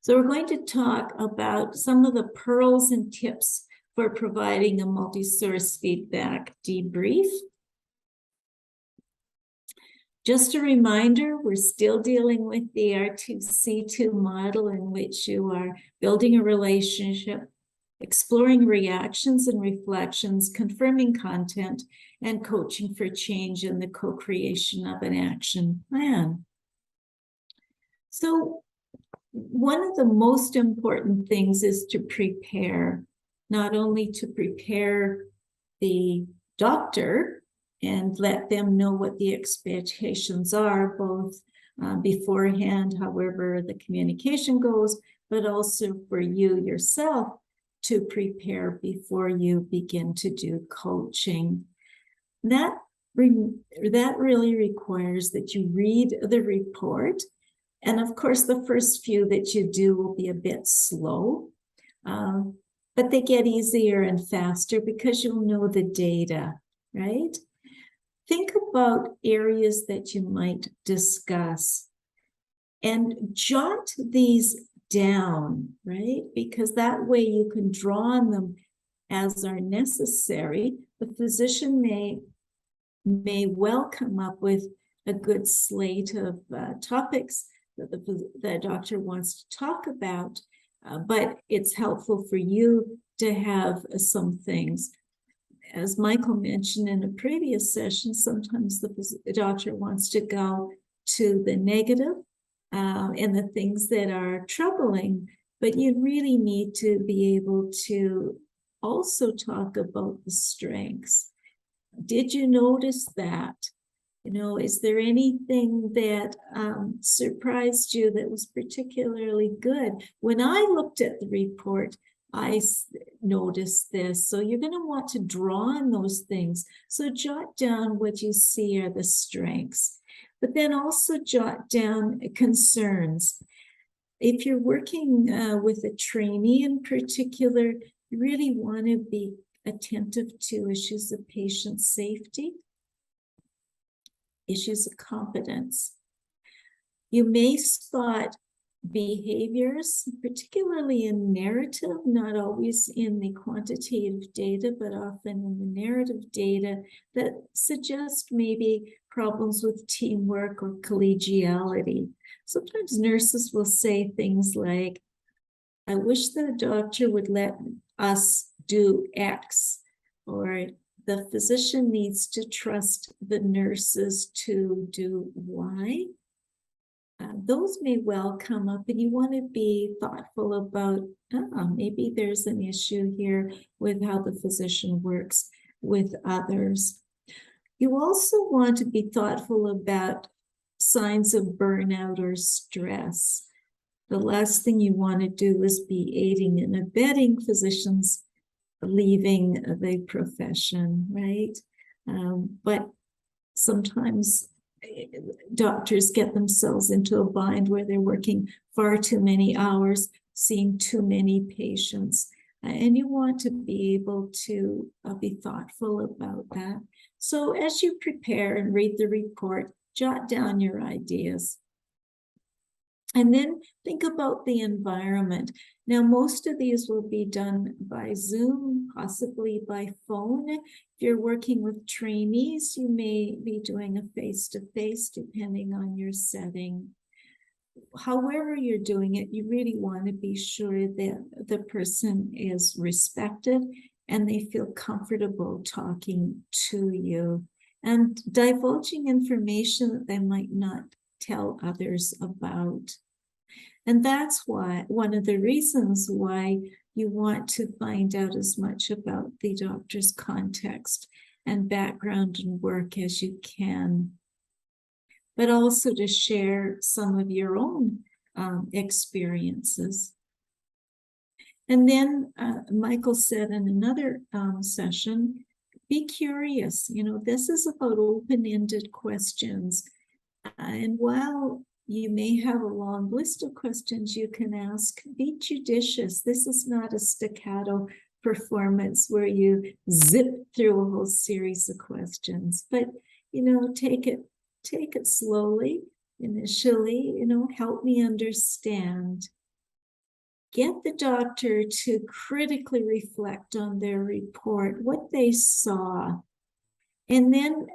So we're going to talk about some of the pearls and tips for providing a multi-source feedback debrief. Just a reminder, we're still dealing with the R2C2 model in which you are building a relationship, exploring reactions and reflections, confirming content, and coaching for change in the co-creation of an action plan. So one of the most important things is to prepare, not only to prepare the doctor and let them know what the expectations are, both beforehand, however the communication goes, but also for you yourself to prepare before you begin to do coaching. That really requires that you read the report. And of course, the first few that you do will be a bit slow, but they get easier and faster because you'll know the data, right? Think about areas that you might discuss and jot these down, right? Because that way you can draw on them as are necessary. The physician may well come up with a good slate of topics that the doctor wants to talk about, but it's helpful for you to have some things. As Michael mentioned in a previous session, sometimes the doctor wants to go to the negative and the things that are troubling, but you really need to be able to also talk about the strengths. Did you notice that? You know, is there anything that surprised you that was particularly good? When I looked at the report, I noticed this. So you're going to want to draw on those things. So jot down what you see are the strengths, but then also jot down concerns. If you're working with a trainee in particular, you really want to be attentive to issues of patient safety, issues of competence. You may spot behaviors, particularly in narrative, not always in the quantitative data, but often in the narrative data that suggest maybe problems with teamwork or collegiality. Sometimes nurses will say things like, I wish the doctor would let us do X, or the physician needs to trust the nurses to do Y. Those may well come up, and you want to be thoughtful about, maybe there's an issue here with how the physician works with others. You also want to be thoughtful about signs of burnout or stress. The last thing you want to do is be aiding and abetting physicians leaving the profession, right? But sometimes doctors get themselves into a bind where they're working far too many hours, seeing too many patients, and you want to be able to be thoughtful about that. So as you prepare and read the report, jot down your ideas. And then think about the environment. Now, most of these will be done by Zoom, possibly by phone. If you're working with trainees, you may be doing a face-to-face depending on your setting. However you're doing it, you really want to be sure that the person is respected and they feel comfortable talking to you and divulging information that they might not tell others about. And that's why one of the reasons why you want to find out as much about the doctor's context and background and work as you can, but also to share some of your own experiences. And then Michael said in another session, be curious. You know, this is about open-ended questions. And while you may have a long list of questions you can ask, be judicious. This is not a staccato performance where you zip through a whole series of questions, but, you know, take it slowly initially, you know, help me understand. get the doctor to critically reflect on their report, what they saw. And then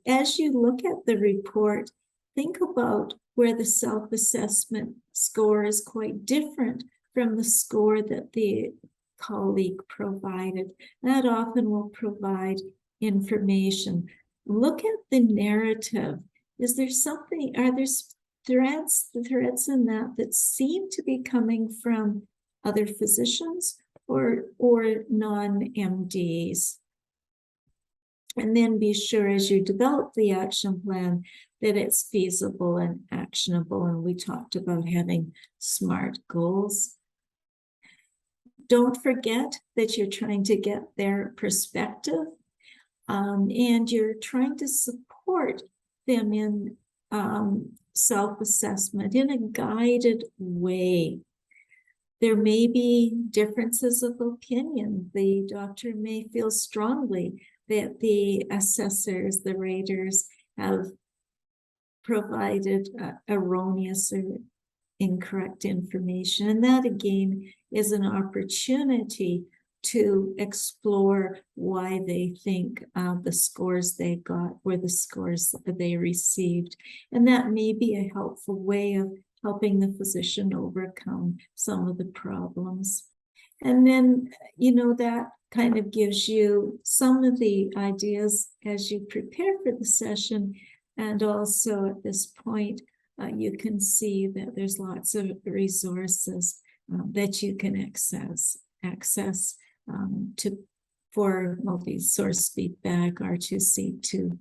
as you look at the report, think about where the self-assessment score is quite different from the score that the colleague provided. That often will provide information. Look at the narrative. Is there something, are there threads in that seem to be coming from other physicians or non-MDs? And then be sure as you develop the action plan that it's feasible and actionable. And we talked about having SMART goals. Don't forget that you're trying to get their perspective, and you're trying to support them in self-assessment in a guided way. There may be differences of opinion. The doctor may feel strongly that the assessors, the raters, have provided erroneous or incorrect information. And that, again, is an opportunity to explore why they think the scores they got were the scores that they received. And that may be a helpful way of helping the physician overcome some of the problems. And then, that kind of gives you some of the ideas as you prepare for the session. And also at this point, you can see that there's lots of resources that you can access for multi-source feedback, R2C2